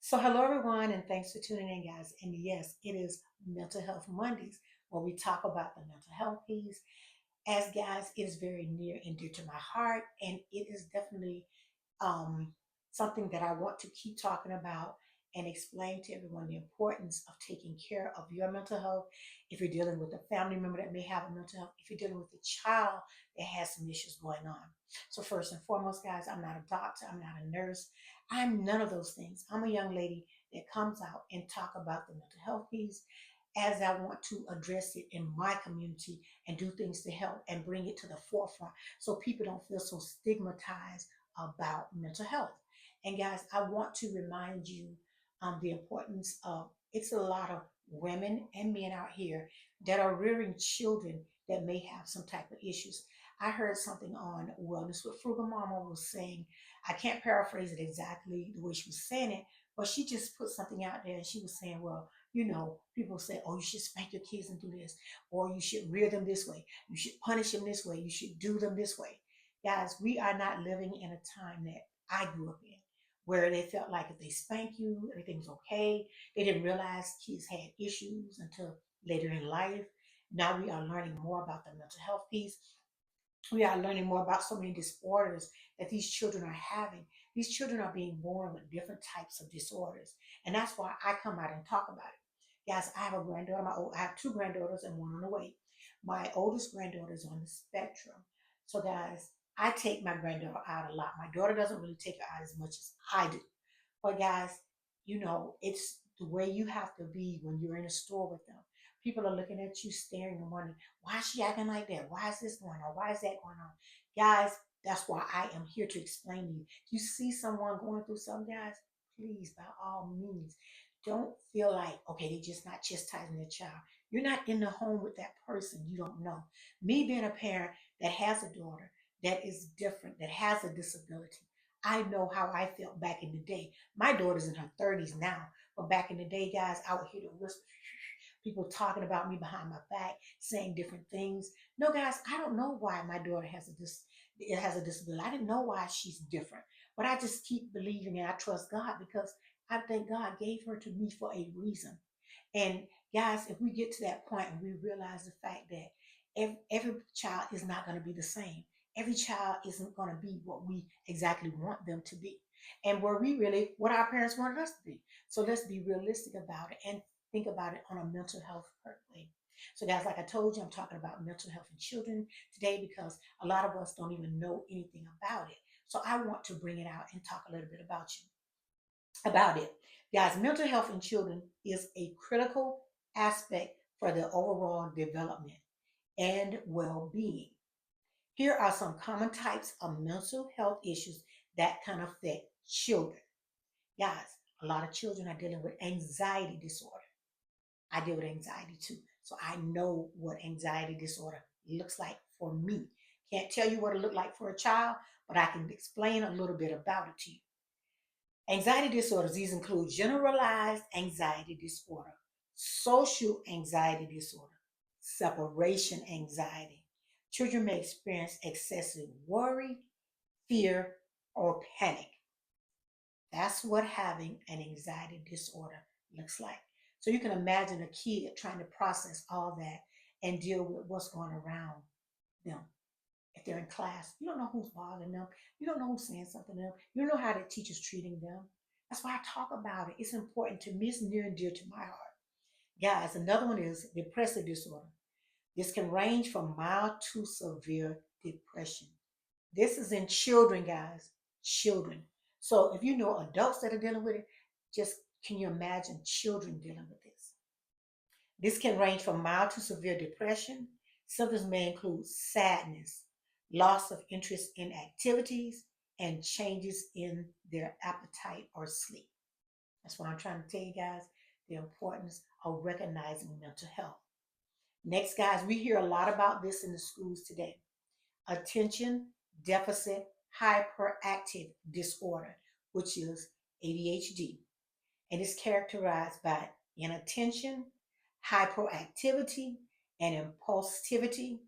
So, hello everyone, and thanks for tuning in, guys. And yes, it is Mental Health Mondays where we talk about the mental health piece. As guys, it is very near and dear to my heart, and it is definitely um, something that I want to keep talking about and explain to everyone the importance of taking care of your mental health. If you're dealing with a family member that may have a mental health, if you're dealing with a child that has some issues going on. So, first and foremost, guys, I'm not a doctor, I'm not a nurse, I'm none of those things. I'm a young lady that comes out and talk about the mental health piece as I want to address it in my community and do things to help and bring it to the forefront so people don't feel so stigmatized about mental health. And guys, I want to remind you the importance of it's a lot of women and men out here that are rearing children that may have some type of issues. I heard something on Wellness with Frugal Mama was saying, I can't paraphrase it exactly the way she was saying it, but she just put something out there and she was saying, well, people say, oh, you should spank your kids and do this, or you should rear them this way, you should punish them this way, you should do them this way. Guys, we are not living in a time that I grew up in, where they felt like if they spank you, everything's okay. They didn't realize kids had issues until later in life. Now we are learning more about the mental health piece. We are learning more about so many disorders that these children are having. These children are being born with different types of disorders. And that's why I come out and talk about it. Guys, I have a granddaughter. I have two granddaughters and one on the way. My oldest granddaughter is on the spectrum. So, guys, I take my granddaughter out a lot. My daughter doesn't really take her out as much as I do. But guys, it's the way you have to be when you're in a store with them. People are looking at you, staring and wondering, why is she acting like that? Why is this going on? Why is that going on? Guys, that's why I am here to explain to you. You see someone going through something, guys, please, by all means, don't feel like, okay, they're just not chastising their child. You're not in the home with that person. You don't know. Me being a parent that has a daughter that is different, that has a disability, I know how I felt back in the day. My daughter's in her 30s now, but back in the day, guys, I would hear the whisper, people talking about me behind my back, saying different things. No, guys, I don't know why my daughter has a disability. I didn't know why she's different, but I just keep believing and I trust God because I think God gave her to me for a reason. And guys, if we get to that point and we realize the fact that every child is not going to be the same, every child isn't going to be what we exactly want them to be, and what our parents wanted us to be. So let's be realistic about it and think about it on a mental health way. So, guys, like I told you, I'm talking about mental health in children today because a lot of us don't even know anything about it. So, I want to bring it out and talk a little bit about it. Guys, mental health in children is a critical aspect for their overall development and well being. Here are some common types of mental health issues that can affect children. Guys, a lot of children are dealing with anxiety disorder. I deal with anxiety too. So I know what anxiety disorder looks like for me. Can't tell you what it looked like for a child, but I can explain a little bit about it to you. Anxiety disorders, these include generalized anxiety disorder, social anxiety disorder, separation anxiety. Children may experience excessive worry, fear, or panic. That's what having an anxiety disorder looks like. So you can imagine a kid trying to process all that and deal with what's going around them. If they're in class, you don't know who's bothering them. You don't know who's saying something to them. You don't know how the teacher's treating them. That's why I talk about it. It's important to me. It's near and dear to my heart. Guys, another one is depressive disorder. This can range from mild to severe depression. This is in children, guys. Children. So if you know adults that are dealing with it, just can you imagine children dealing with this? This can range from mild to severe depression. Symptoms may include sadness, loss of interest in activities, and changes in their appetite or sleep. That's why I'm trying to tell you guys the importance of recognizing mental health. Next, guys, we hear a lot about this in the schools today. Attention deficit hyperactive disorder, which is ADHD, and is characterized by inattention, hyperactivity, and impulsivity.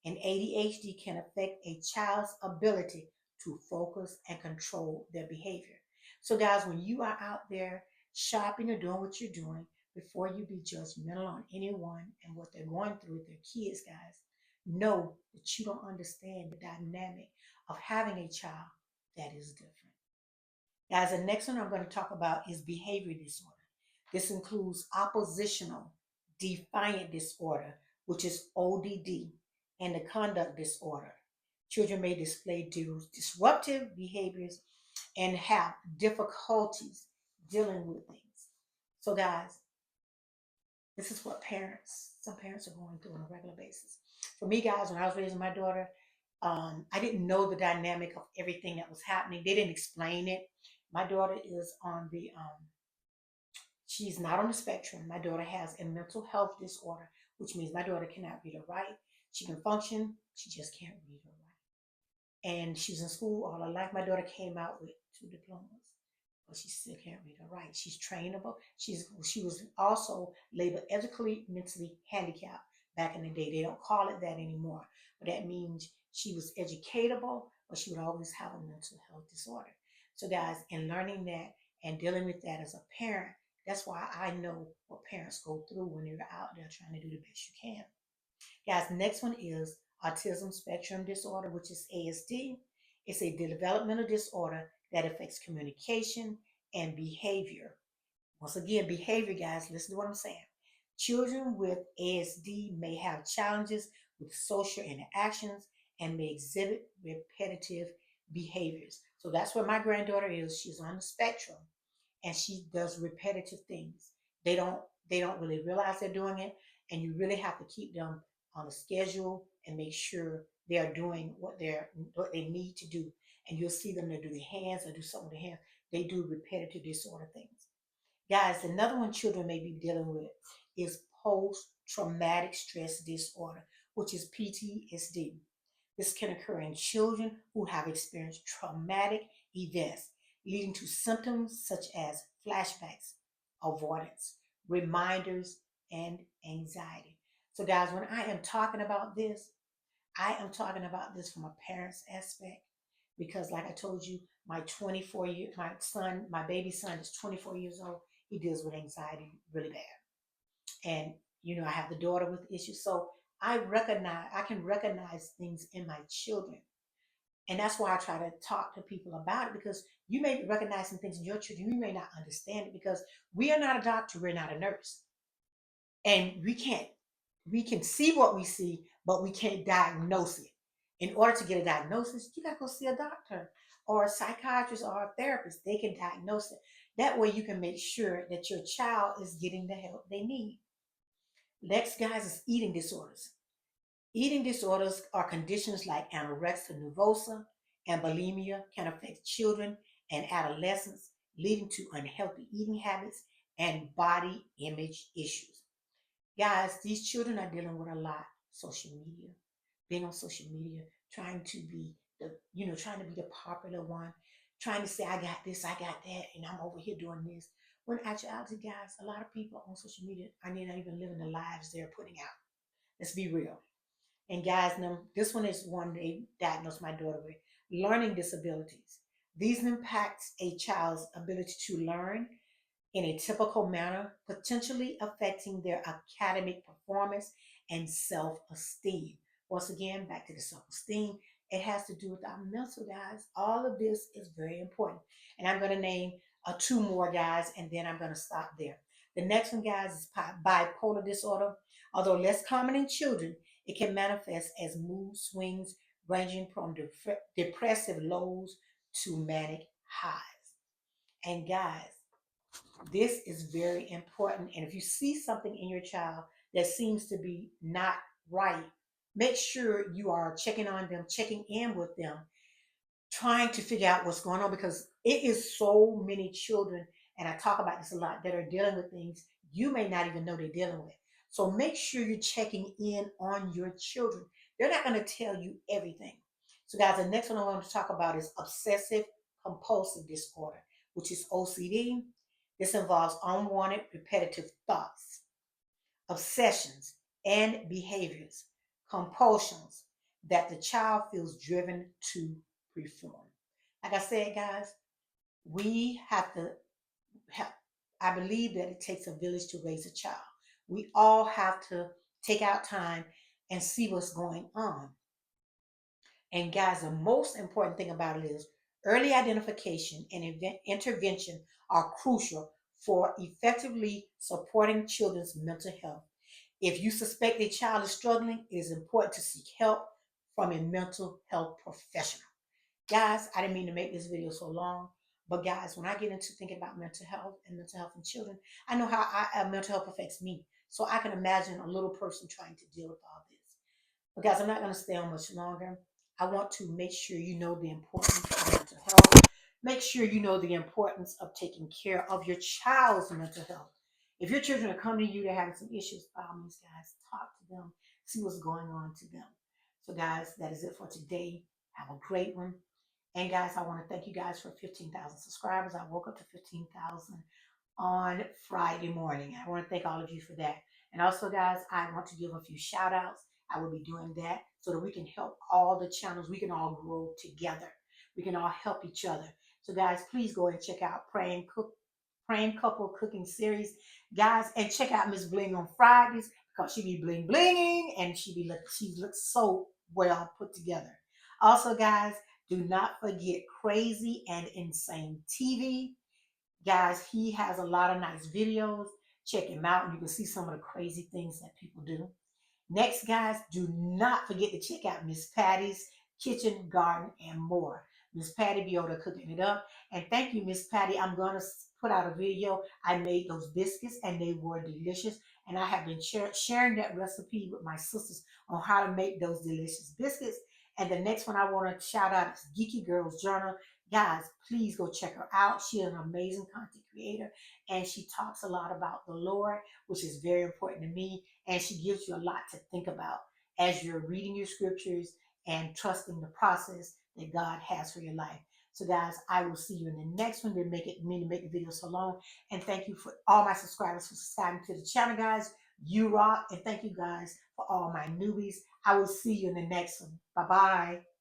And ADHD can affect a child's ability to focus and control their behavior. So, guys, when you are out there shopping or doing what you're doing, before you be judgmental on anyone and what they're going through with their kids, guys, know that you don't understand the dynamic of having a child that is different. Guys, the next one I'm going to talk about is behavior disorder. This includes oppositional defiant disorder, which is ODD, and the conduct disorder. Children may display disruptive behaviors and have difficulties dealing with things. So, guys, this is what some parents are going through on a regular basis. For me, guys, when I was raising my daughter, I didn't know the dynamic of everything that was happening. They didn't explain it. My daughter is on the she's not on the spectrum. My daughter has a mental health disorder, which means my daughter cannot read or write. She can function, she just can't read or write. And she's in school all her life. My daughter came out with 2 diplomas, but she still can't read or write. She's trainable. She was also labeled educationally mentally handicapped back in the day. They don't call it that anymore, but that means she was educatable, but she would always have a mental health disorder. So, guys, in learning that and dealing with that as a parent, that's why I know what parents go through when they're out there trying to do the best you can. Guys, next one is autism spectrum disorder, which is ASD. It's a developmental disorder that affects communication and behavior. Once again, behavior, guys, listen to what I'm saying. Children with ASD may have challenges with social interactions and may exhibit repetitive behaviors. So that's where my granddaughter is. She's on the spectrum and she does repetitive things. They don't they don't really realize they're doing it, and you really have to keep them on a schedule and make sure they are doing what they need to do. And you'll see them, they do their hands or do something with their hands. They do repetitive disorder things. Guys, another one children may be dealing with is post traumatic stress disorder, which is PTSD. This can occur in children who have experienced traumatic events, leading to symptoms such as flashbacks, avoidance, reminders, and anxiety. So, guys, when I am talking about this, I am talking about this from a parent's aspect because, like I told you, my son, my baby son is 24 years old. He deals with anxiety really bad. And, I have the daughter with issues. So I can recognize things in my children. And that's why I try to talk to people about it because you may be recognizing things in your children. You may not understand it because we are not a doctor, we're not a nurse. And we can see what we see, but we can't diagnose it. In order to get a diagnosis, you gotta go see a doctor or a psychiatrist or a therapist. They can diagnose it. That way you can make sure that your child is getting the help they need. Next, guys, is eating disorders. Eating disorders are conditions like anorexia nervosa and bulimia can affect children and adolescents, leading to unhealthy eating habits and body image issues. Guys, these children are dealing with a lot. Social media, being on social media, trying to be trying to be the popular one, trying to say, I got this, I got that, and I'm over here doing this. When actuality, guys, a lot of people on social media are not even living the lives they're putting out. Let's be real. And guys, now, this one is one they diagnosed my daughter with learning disabilities. These impact a child's ability to learn in a typical manner, potentially affecting their academic performance and self esteem. Once again, back to the self esteem, it has to do with our mental, guys. All of this is very important. And I'm going to name 2 more, guys, and then I'm going to stop there. The next one, guys, is bipolar disorder. Although less common in children, it can manifest as mood swings ranging from depressive lows to manic highs. And guys, this is very important. And if you see something in your child that seems to be not right, make sure you are checking on them, checking in with them, trying to figure out what's going on because it is so many children and I talk about this a lot, that are dealing with things you may not even know they're dealing with. So make sure you're checking in on your children. They're not going to tell you everything. So, guys, the next one I want to talk about is obsessive compulsive disorder, which is OCD. This involves unwanted, repetitive thoughts, obsessions, and behaviors, compulsions that the child feels driven to perform. Like I said, guys, we have to have, I believe that it takes a village to raise a child. We all have to take out time and see what's going on. And guys, the most important thing about it is early identification and intervention are crucial for effectively supporting children's mental health. If you suspect a child is struggling, it is important to seek help from a mental health professional. Guys, I didn't mean to make this video so long, but guys, when I get into thinking about mental health and mental health in children, I know how mental health affects me. So I can imagine a little person trying to deal with all this. But guys, I'm not going to stay on much longer. I want to make sure you know the importance of mental health. Make sure you know the importance of taking care of your child's mental health. If your children are coming to you, they're having some issues, by all means, guys, talk to them, see what's going on to them. So, guys, that is it for today. Have a great one. And guys, I want to thank you guys for 15,000 subscribers. I woke up to 15,000 on Friday morning. I want to thank all of you for that. And also, guys, I want to give a few shout outs. I will be doing that so that we can help all the channels. We can all grow together. We can all help each other. So, guys, please go and check out Praying Couple Cooking Series, guys, and check out Miss Bling on Fridays because she be bling blinging and she looks so well put together. Also, guys, do not forget Crazy and Insane TV. Guys, he has a lot of nice videos. Check him out and you can see some of the crazy things that people do. Next, guys, do not forget to check out Miss Patty's Kitchen, Garden, and More. Miss Patty be over there cooking it up. And thank you, Miss Patty. I'm going to put out a video. I made those biscuits and they were delicious. And I have been sharing that recipe with my sisters on how to make those delicious biscuits. And the next one I want to shout out is Geeky Girls Journal. Guys, please go check her out. She is an amazing content creator and she talks a lot about the Lord, which is very important to me. And she gives you a lot to think about as you're reading your scriptures and trusting the process that God has for your life. So, guys, I will see you in the next one. Didn't mean to make the video so long. And thank you for all my subscribers for subscribing to the channel, guys. You rock. And thank you, guys, for all my newbies. I will see you in the next one. Bye-bye.